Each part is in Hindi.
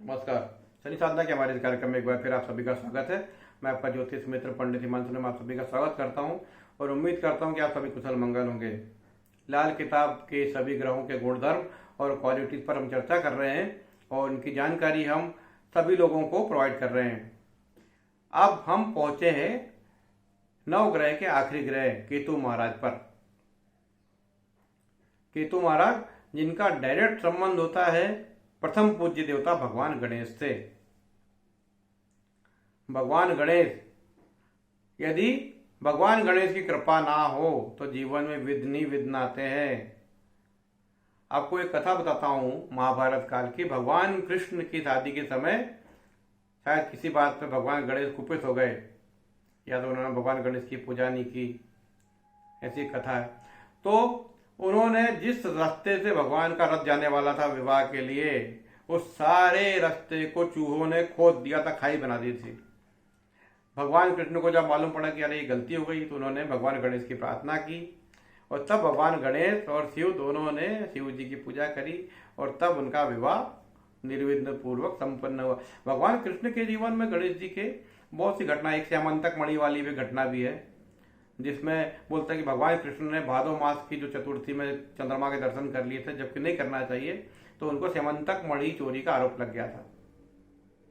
नमस्कार। शनि साधना के हमारे इस कार्यक्रम में एक बार फिर आप सभी का स्वागत है। मैं आपका ज्योतिष मित्र पंडित हिमांशु में आप सभी का स्वागत करता हूं और उम्मीद करता हूं कि आप सभी कुशल मंगल होंगे। लाल किताब के सभी ग्रहों के गुणधर्म और क्वालिटीज पर हम चर्चा कर रहे हैं और उनकी जानकारी हम सभी लोगों को प्रोवाइड कर रहे हैं। अब हम पहुंचे हैं नव ग्रह के आखिरी ग्रह केतु महाराज पर। केतु महाराज जिनका डायरेक्ट संबंध होता है प्रथम पूज्य देवता भगवान गणेश से। भगवान गणेश, यदि भगवान गणेश की कृपा ना हो तो जीवन में विघ्न ही विघ्न आते हैं। आपको एक कथा बताता हूं महाभारत काल की। भगवान कृष्ण की शादी के समय शायद किसी बात पे भगवान गणेश कुपित हो गए, या तो उन्होंने भगवान गणेश की पूजा नहीं की, ऐसी कथा है। तो उन्होंने जिस रास्ते से भगवान का रथ जाने वाला था विवाह के लिए, उस सारे रास्ते को चूहों ने खोद दिया था, खाई बना दी थी। भगवान कृष्ण को जब मालूम पड़ा कि अरे ये गलती हो गई, तो उन्होंने भगवान गणेश की प्रार्थना की और तब भगवान गणेश और शिव दोनों ने शिव जी की पूजा करी और तब उनका विवाह निर्विघ्न पूर्वक संपन्न हुआ। भगवान कृष्ण के जीवन में गणेश जी के बहुत सी घटना, एक स्यामंतक मणि वाली भी घटना भी है, जिसमें बोलते हैं कि भगवान कृष्ण ने भादो मास की जो चतुर्थी में चंद्रमा के दर्शन कर लिए थे, जबकि नहीं करना चाहिए, तो उनको स्यामंतक मणि चोरी का आरोप लग गया था।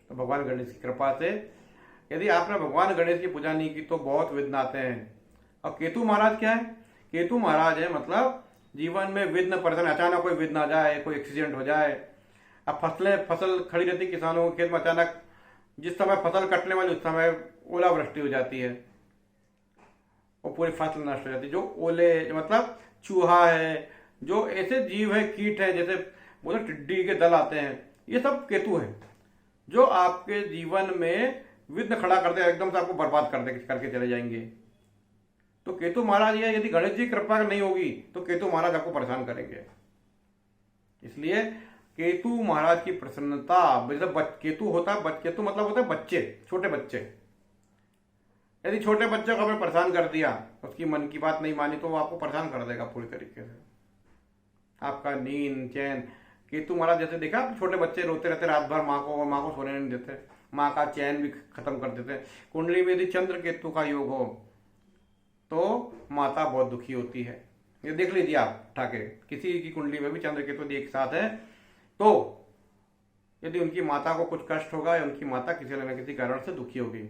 तो भगवान गणेश की कृपा से यदि आपने भगवान गणेश की पूजा नहीं की तो बहुत विघ्न आते हैं। और केतु महाराज क्या है? केतु महाराज है मतलब जीवन में विघ्न परेशान, अचानक कोई विघ्न आ जाए, कोई एक्सीडेंट हो जाए। अब फसल खड़ी रहती किसानों के खेत में, अचानक जिस समय फसल कटने वाली उस समय ओलावृष्टि हो जाती है और पूरी फसल नष्ट हो जाती है। जो ओले मतलब चूहा है, जो ऐसे जीव है, कीट है, जैसे बोले टिड्डी के दल आते हैं, ये सब केतु है जो आपके जीवन में विघ्न खड़ा कर दे, एकदम से आपको बर्बाद करके चले जाएंगे। तो केतु महाराज ये, यदि गणेश जी कृपा नहीं होगी तो केतु महाराज आपको परेशान करेंगे। इसलिए केतु महाराज की प्रसन्नता, केतु मतलब होता है बच्चे, छोटे बच्चे। यदि छोटे बच्चे को आपने परेशान कर दिया, उसकी मन की बात नहीं मानी, तो वो आपको परेशान कर देगा पूरी तरीके से। आपका नींद चैन, केतु महाराज जैसे देखा, छोटे बच्चे रोते रहते रात भर, माँ को सोने नहीं देते, माँ का चैन भी खत्म कर देते। कुंडली में यदि चंद्र केतु का योग हो तो माता बहुत दुखी होती है। ये देख लीजिए आप उठाके, किसी की कुंडली में भी चंद्र केतु एक साथ है तो यदि उनकी माता को कुछ कष्ट होगा या उनकी माता किसी न किसी कारण से दुखी होगी,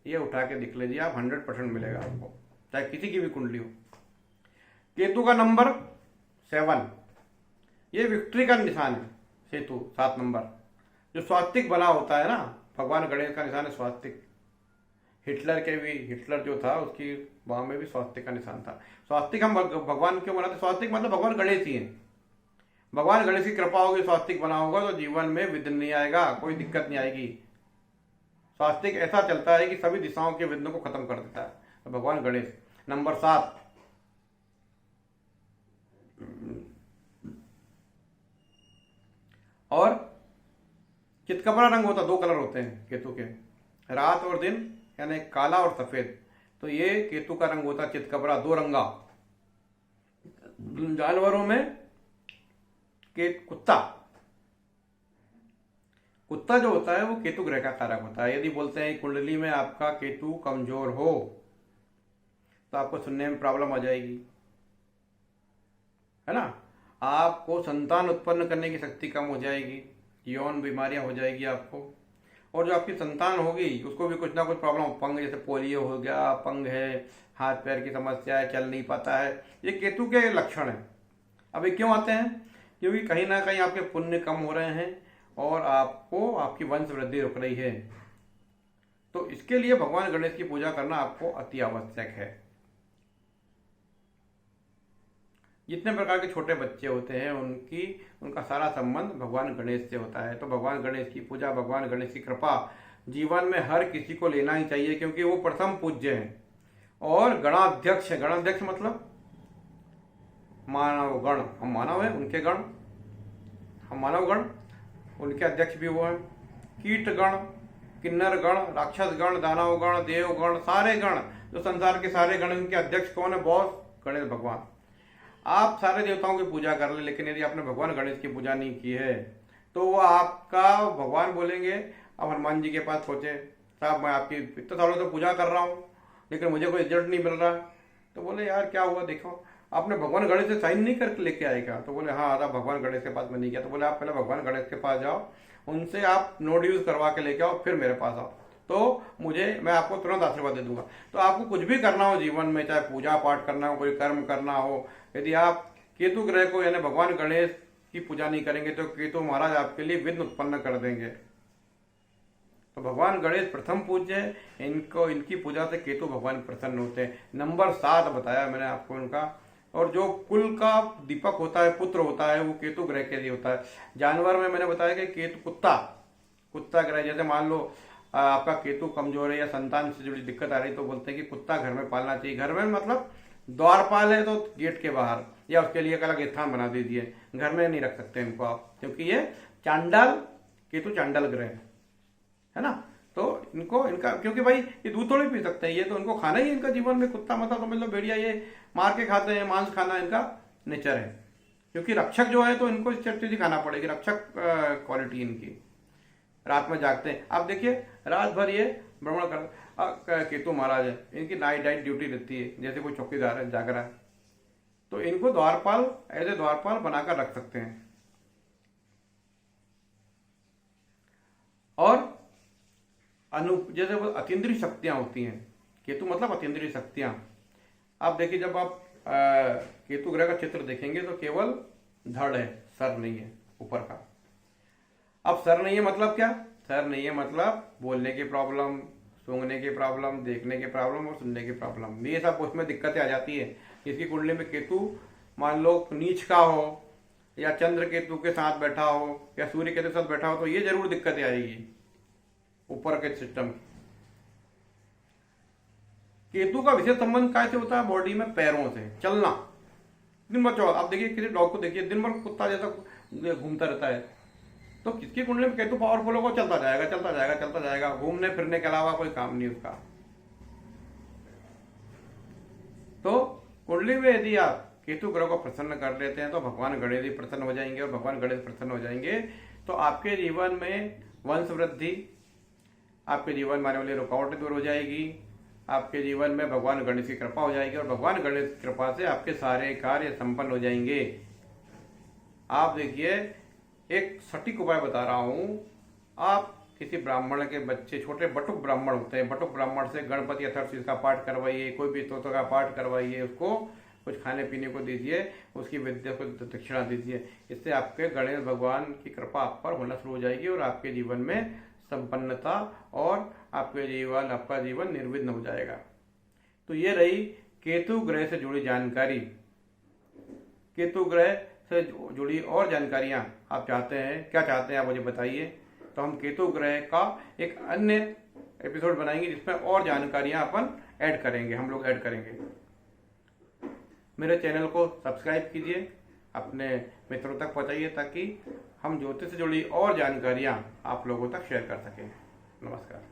ये उठा के दिख लीजिए आप, 100% मिलेगा आपको, चाहे किसी की भी कुंडली हो। केतु का नंबर 7, ये विक्ट्री का निशान है। केतु 7 नंबर जो स्वास्तिक बना होता है ना, भगवान गणेश का निशान है स्वास्तिक। हिटलर जो था उसकी वहां में भी स्वास्तिक का निशान था। स्वास्तिक हम भगवान क्यों बनाते? स्वास्तिक मतलब भगवान गणेश ही है। भगवान गणेश की कृपा होगी, स्वास्तिक बना होगा तो जीवन में विघ्न नहीं आएगा, कोई दिक्कत नहीं आएगी। स्वास्तिक ऐसा चलता है कि सभी दिशाओं के विघ्न को खत्म कर देता है। तो भगवान गणेश नंबर 7। और चितकबरा रंग होता, 2 कलर होते हैं केतु के, रात और दिन, यानी काला और सफेद। तो ये केतु का रंग होता है चितकबरा, 2 रंगा। जानवरों में कुत्ता जो होता है वो केतु ग्रह का कारक होता है। यदि बोलते हैं कुंडली में आपका केतु कमजोर हो तो आपको सुनने में प्रॉब्लम आ जाएगी, है ना। आपको संतान उत्पन्न करने की शक्ति कम हो जाएगी, यौन बीमारियां हो जाएगी आपको। और जो आपकी संतान होगी उसको भी कुछ ना कुछ प्रॉब्लम, पंग जैसे पोलियो हो गया, पंग है, हाथ पैर की समस्या है, चल नहीं पाता है, ये केतु के लक्षण है। अब ये क्यों आते हैं? क्योंकि कहीं ना कहीं आपके पुण्य कम हो रहे हैं और आपको आपकी वंश वृद्धि रुक रही है। तो इसके लिए भगवान गणेश की पूजा करना आपको अति आवश्यक है। जितने प्रकार के छोटे बच्चे होते हैं उनका सारा संबंध भगवान गणेश से होता है। तो भगवान गणेश की पूजा, भगवान गणेश की कृपा जीवन में हर किसी को लेना ही चाहिए, क्योंकि वो प्रथम पूज्य हैं और गणाध्यक्ष है। गणाध्यक्ष मतलब मानव गण, हम मानव हैं, उनके गण, हम मानव गण, उनके अध्यक्ष भी वो हैं। कीट गण, किन्नर गण, राक्षस गण, दानव गण, देव गण, सारे गण, जो संसार के सारे गण, उनके अध्यक्ष कौन है? बॉस गणेश भगवान। आप सारे देवताओं की पूजा कर ले, लेकिन यदि आपने भगवान गणेश की पूजा नहीं की है तो वो आपका भगवान बोलेंगे, अब हनुमान जी के पास पहुंचे, साहब मैं आपकी इतने सालों से पूजा कर रहा हूँ लेकिन मुझे कोई रिजल्ट नहीं मिल रहा। तो बोले यार क्या हुआ, देखो आपने भगवान गणेश से साइन नहीं करके लेके आए क्या? तो बोले हाँ आधा भगवान गणेश के पास मैं नहीं गया। तो बोले आप पहले भगवान गणेश के पास जाओ, उनसे आप नोट यूज करवा के लेके आओ, फिर मेरे पास आओ, तो मैं आपको तुरंत आशीर्वाद दे दूंगा। तो आपको कुछ भी करना हो जीवन में, चाहे पूजा पाठ करना हो, कोई कर्म करना हो, यदि आप केतु ग्रह को यानी भगवान गणेश की पूजा नहीं करेंगे तो केतु महाराज आपके लिए विघ्न उत्पन्न कर देंगे। तो भगवान गणेश प्रथम पूज्य है, इनकी पूजा से केतु भगवान प्रसन्न होते हैं। नंबर 7 बताया मैंने आपको इनका। और जो कुल का दीपक होता है, पुत्र होता है, वो केतु ग्रह के लिए होता है। जानवर में मैंने बताया कि केतु कुत्ता ग्रह, जैसे मान लो आपका केतु कमजोर है या संतान से जुड़ी दिक्कत आ रही तो बोलते हैं कि कुत्ता घर में पालना चाहिए। घर में मतलब द्वारपाल है तो गेट के बाहर, या उसके लिए एक अलग स्थान बना दीजिए, घर में नहीं रख सकते इनको आप, क्योंकि ये केतु चांडाल ग्रह है ना। तो इनका क्योंकि भाई ये दूध थोड़ी पी सकते हैं, ये तो इनको खाना ही इनका जीवन में, कुत्ता मतलब समझ लो भेड़िया, ये मार के खाते हैं, मांस खाना इनका नेचर है। क्योंकि रक्षक जो है तो इनको चीज खाना पड़ेगी, रक्षक क्वालिटी इनकी। रात में जागते हैं, आप देखिए रात भर ये भ्रमण कर, केतु महाराज है, इनकी नाइट ड्यूटी रहती है, जैसे कोई चौकीदार है जाग रहा है, तो इनको एज ए द्वारपाल बनाकर रख सकते हैं। और जैसे वो अतीन्द्रिय शक्तियां होती हैं, केतु मतलब अतीन्द्रिय शक्तियां। आप देखिए जब आप केतु ग्रह का चित्र देखेंगे तो केवल धड़ है, सर नहीं है ऊपर का। अब सर नहीं है मतलब क्या? सर नहीं है मतलब बोलने की प्रॉब्लम, सूंघने की प्रॉब्लम, देखने की प्रॉब्लम और सुनने की प्रॉब्लम, ये सब उसमें दिक्कतें आ जाती है। इसकी कुंडली में केतु मान लो नीच का हो या चंद्र केतु के साथ बैठा हो या सूर्य केतु के साथ बैठा हो तो ये जरूर दिक्कतें आएगी ऊपर के सिस्टम। केतु का विशेष संबंध कैसे होता है? बॉडी में पैरों से चलना, दिन भर चलो। आप देखिए किसी डॉग को देखिए, दिन भर कुत्ता जैसा घूमता रहता है, तो किसकी कुंडली में केतु पावरफुल होगा, चलता जाएगा चलता जाएगा चलता जाएगा, घूमने फिरने के अलावा कोई काम नहीं उसका। तो कुंडली में यदि आप केतु ग्रह को प्रसन्न कर लेते हैं तो भगवान गणेश जी प्रसन्न हो जाएंगे, और भगवान गणेश प्रसन्न हो जाएंगे तो आपके जीवन में वंश वृद्धि, आपके जीवन में आने वाली रुकावटें दूर हो जाएगी, आपके जीवन में भगवान गणेश की कृपा हो जाएगी, और भगवान गणेश की कृपा से आपके सारे कार्य संपन्न हो जाएंगे। आप देखिए एक सटीक उपाय बता रहा हूं, आप किसी ब्राह्मण के बच्चे, छोटे बटुक ब्राह्मण होते हैं, बटुक ब्राह्मण से गणपति अथर्वशीष का पाठ करवाइए, कोई भी स्तोत्र का पाठ करवाइए, उसको कुछ खाने पीने को दीजिए, उसकी विद्या को दक्षिणा दीजिए। इससे आपके गणेश भगवान की कृपा आप पर होना शुरू हो जाएगी और आपके जीवन में संपन्नता और आपका जीवन निर्विघ्न हो जाएगा। तो ये रही केतु ग्रह से जुड़ी जानकारी। केतु ग्रह से जुड़ी और जानकारियां आप चाहते हैं, क्या चाहते हैं आप मुझे बताइए, तो हम केतु ग्रह का एक अन्य एपिसोड बनाएंगे जिसमें और जानकारियां अपन ऐड करेंगे, हम लोग ऐड करेंगे। मेरे चैनल को सब्सक्राइब कीजिए, अपने मित्रों तक पहुंचाइए ताकि हम ज्योतिष से जुड़ी और जानकारियां आप लोगों तक शेयर कर सकें। नमस्कार।